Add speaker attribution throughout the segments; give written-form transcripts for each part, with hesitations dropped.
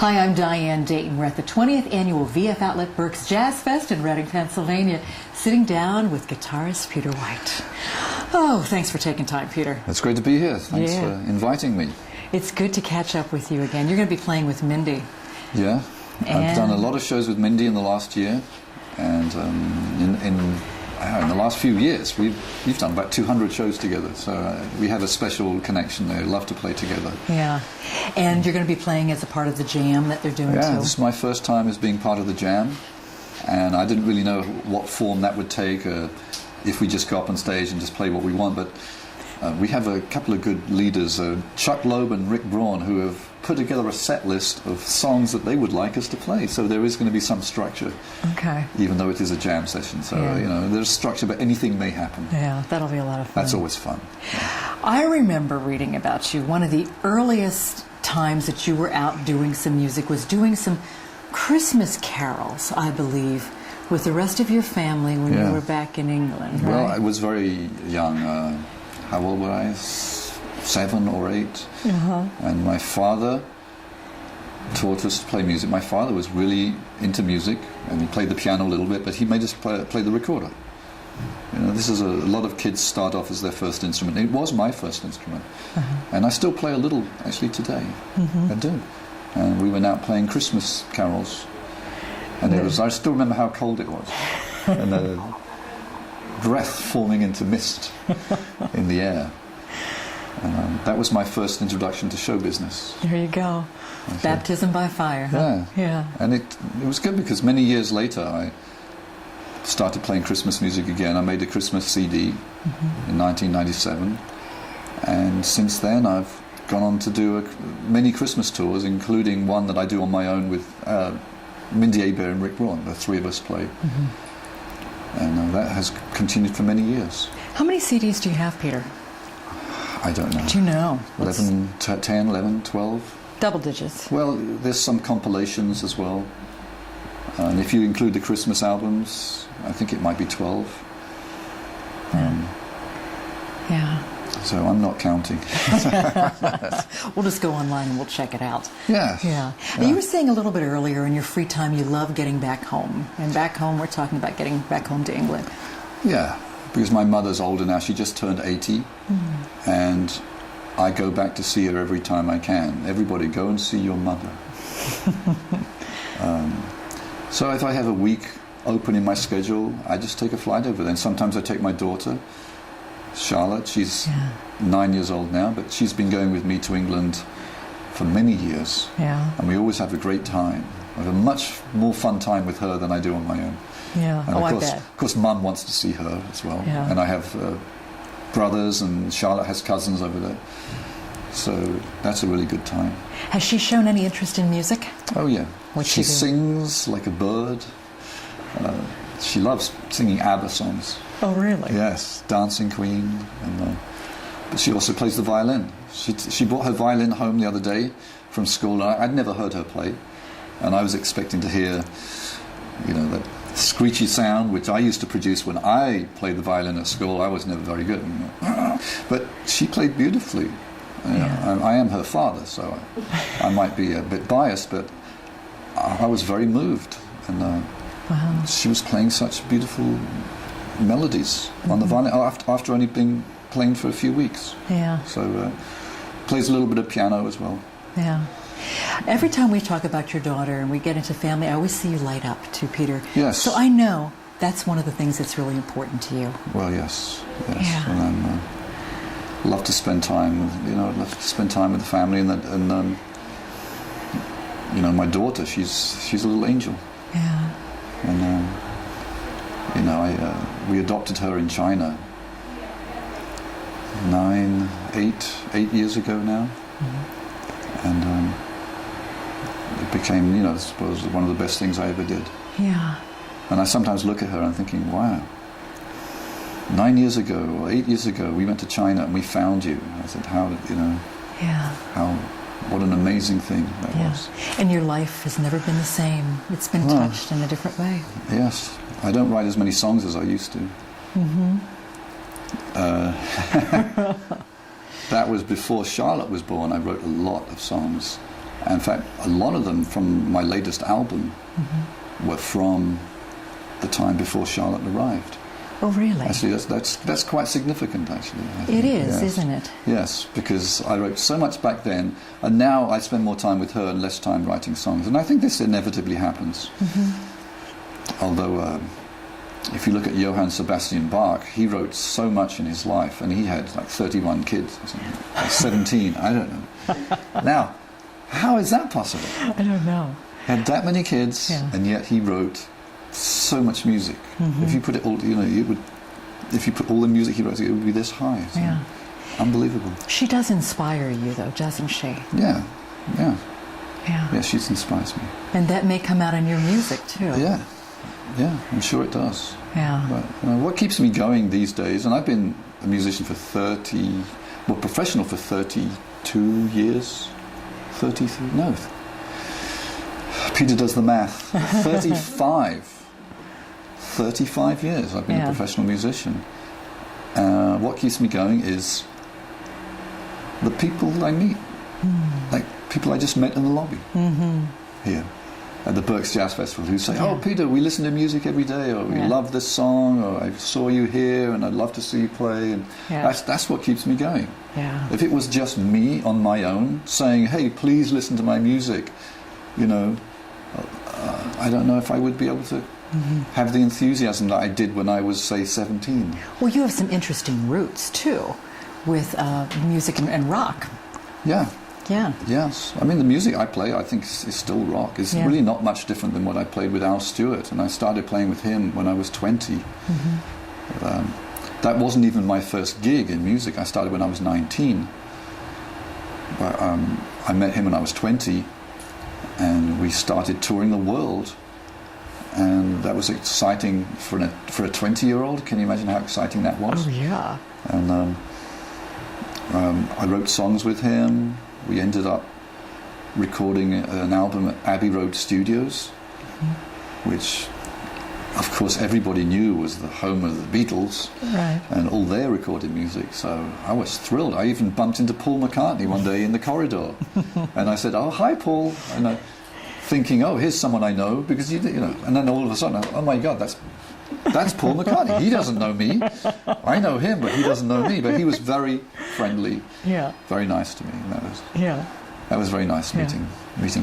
Speaker 1: Hi, I'm Diane Dayton. We're at the 20th Annual VF Outlet Berks Jazz Fest in Reading, Pennsylvania, sitting down with guitarist Peter White. Oh, thanks for taking time, Peter.
Speaker 2: It's great to be here. Thanks for inviting me.
Speaker 1: It's good to catch up with you again. You're going to be playing with Mindi.
Speaker 2: Yeah, I've done a lot of shows with Mindi in the last year, and in the last few years we've done about 200 shows together, so we have a special connection there. Love to play together.
Speaker 1: Yeah, and you're going to be playing as a part of the jam that they're doing too.
Speaker 2: Yeah, this is my first time as being part of the jam, and I didn't really know what form that would take, if we just go up on stage and just play what we want, but we have a couple of good leaders, Chuck Loeb and Rick Braun, who have put together a set list of songs that they would like us to play. So there is going to be some structure, even though it is a jam session. So, you know, there's structure, but anything may happen.
Speaker 1: Yeah, that'll be a lot of fun.
Speaker 2: That's always fun. Yeah.
Speaker 1: I remember reading about you. One of the earliest times that you were out doing some music was doing some Christmas carols, I believe, with the rest of your family when you were back in England, right?
Speaker 2: Well, I was very young. How old were I? 7 or 8. And my father taught us to play music. My father was really into music, and he played the piano a little bit, but he made us play the recorder. You know, this is a lot of kids start off as their first instrument. It was my first instrument. And I still play a little, actually, today. I do. And we went out playing Christmas carols. And I still remember how cold it was. And the breath forming into mist in the air. And that was my first introduction to show business.
Speaker 1: There you go. Baptism by fire, huh?
Speaker 2: Yeah. And it was good because many years later I started playing Christmas music again. I made a Christmas CD in 1997. And since then I've gone on to do many Christmas tours, including one that I do on my own with Mindi Abair and Rick Braun. The three of us play. And that has continued for many years.
Speaker 1: How many CDs do you have, Peter?
Speaker 2: I don't know.
Speaker 1: Do you know?
Speaker 2: 11, 10, 11, 12.
Speaker 1: Double digits.
Speaker 2: Well, there's some compilations as well. And if you include the Christmas albums, I think it might be 12.
Speaker 1: Yeah.
Speaker 2: So I'm not counting.
Speaker 1: We'll just go online and we'll check it out.
Speaker 2: Yeah.
Speaker 1: You were saying a little bit earlier, in your free time, you love getting back home. And back home, we're talking about getting back home to England. Yeah.
Speaker 2: Because my mother's older now. She just turned 80. And I go back to see her every time I can. Everybody, go and see your mother. So if I have a week open in my schedule, I just take a flight over there. And sometimes I take my daughter, Charlotte. She's 9 years old now, but she's been going with me to England for many years. And we always have a great time. I have a much more fun time with her than I do on my own. And of course, Mum wants to see her as well. And I have brothers, and Charlotte has cousins over there. So that's a really good time.
Speaker 1: Has she shown any interest in music?
Speaker 2: Oh, yeah. She sings like a bird. She loves singing ABBA songs.
Speaker 1: Oh, really?
Speaker 2: Yes, Dancing Queen. But she also plays the violin. She brought her violin home the other day from school. I'd never heard her play. And I was expecting to hear, you know, that screechy sound which I used to produce when I played the violin at school. I was never very good, but she played beautifully. I am her father, so I might be a bit biased, but I was very moved, and she was playing such beautiful melodies on the violin after only being playing for a few weeks. So plays a little bit of piano as well. Every time we talk about your daughter and we get into family, I always see you light up too, Peter. Yes.
Speaker 1: So I know that's one of the things that's really important to you.
Speaker 2: Well, yes. And I love to spend time, I'd love to spend time with the family, and my daughter, she's a little angel. And we adopted her in China 8 years ago now. And it became, I suppose, one of the best things I ever did. And I sometimes look at her and I'm thinking, wow, 9 years ago or 8 years ago, we went to China and we found you. I said, what an amazing thing that was.
Speaker 1: And your life has never been the same. It's been touched in a different way.
Speaker 2: Yes. I don't write as many songs as I used to. That was before Charlotte was born. I wrote a lot of songs. And in fact, a lot of them from my latest album were from the time before Charlotte arrived.
Speaker 1: Oh, really?
Speaker 2: Actually, that's quite significant, actually.
Speaker 1: It is,
Speaker 2: yes.
Speaker 1: Isn't it?
Speaker 2: Yes, because I wrote so much back then, and now I spend more time with her and less time writing songs. And I think this inevitably happens. Although, if you look at Johann Sebastian Bach, he wrote so much in his life, and he had like 31 kids, or something, or 17, I don't know. Now, how is that possible?
Speaker 1: I don't know.
Speaker 2: He had that many kids, and yet he wrote so much music. If you put it all, if you put all the music he wrote, it would be this high. So unbelievable.
Speaker 1: She does inspire you, though, doesn't she?
Speaker 2: Yeah.
Speaker 1: Yeah,
Speaker 2: she inspires me.
Speaker 1: And that may come out in your music, too.
Speaker 2: Yeah, I'm sure it does.
Speaker 1: Yeah.
Speaker 2: But what keeps me going these days, and I've been a musician for professional for 32 years, 33, no. Peter does the math. 35 years I've been a professional musician. What keeps me going is the people I meet, like people I just met in the lobby here at the Berks Jazz Festival, who say, "Oh, Peter, we listen to music every day," or "We love this song," or "I saw you here and I'd love to see you play." And that's what keeps me going.
Speaker 1: Yeah.
Speaker 2: If it was just me on my own saying, "Hey, please listen to my music," I don't know if I would be able to have the enthusiasm that I did when I was, say, 17.
Speaker 1: Well, you have some interesting roots, too, with music and rock.
Speaker 2: Yeah.
Speaker 1: Yeah.
Speaker 2: Yes. I mean, the music I play, I think, is still rock. It's really not much different than what I played with Al Stewart, and I started playing with him when I was 20. That wasn't even my first gig in music. I started when I was 19. But I met him when I was 20, and we started touring the world. And that was exciting for a 20-year-old. Can you imagine how exciting that was?
Speaker 1: Oh, yeah.
Speaker 2: And I wrote songs with him. We ended up recording an album at Abbey Road Studios, which, of course, everybody knew was the home of the Beatles, and all their recorded music. So I was thrilled. I even bumped into Paul McCartney one day in the corridor, and I said, "Oh, hi, Paul," and thinking, "Oh, here's someone I know," because and then all of a sudden, "Oh my God, that's Paul McCartney. He doesn't know me. I know him, but he doesn't know me." But he was very friendly, very nice to me. And that was very nice meeting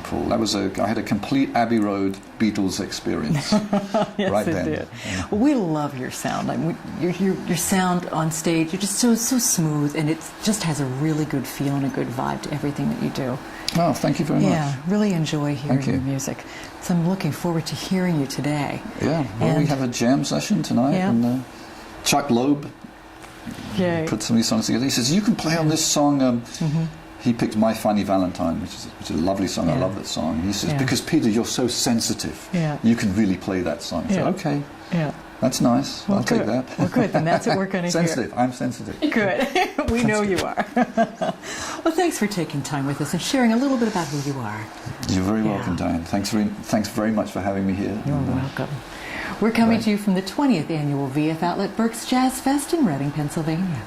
Speaker 2: Paul. I had a complete Abbey Road Beatles experience.
Speaker 1: Yes,
Speaker 2: right
Speaker 1: it
Speaker 2: then.
Speaker 1: did. Well, we love your sound. I mean, your sound on stage, you're just so smooth, and it just has a really good feel and a good vibe to everything that you do.
Speaker 2: Oh, thank you very much.
Speaker 1: Yeah, really enjoy hearing your music. So I'm looking forward to hearing you today.
Speaker 2: Yeah, well, we have a jam session tonight, and Chuck Loeb put some of these songs together. He says, "You can play on this song." He picked My Funny Valentine, which is a lovely song. I love that song. He says, "Because, Peter, you're so sensitive. You can really play that song." I said, "Okay. That's nice.
Speaker 1: Well,
Speaker 2: I'll take that."
Speaker 1: Well, good. Then that's what we're going to hear.
Speaker 2: Sensitive. I'm sensitive.
Speaker 1: Good. We know you are. Well, thanks for taking time with us and sharing a little bit about who you are.
Speaker 2: You're very welcome, Diane. Thanks very much for having me here.
Speaker 1: You're welcome. We're coming to you from the 20th Annual VF Outlet Berks Jazz Fest in Reading, Pennsylvania.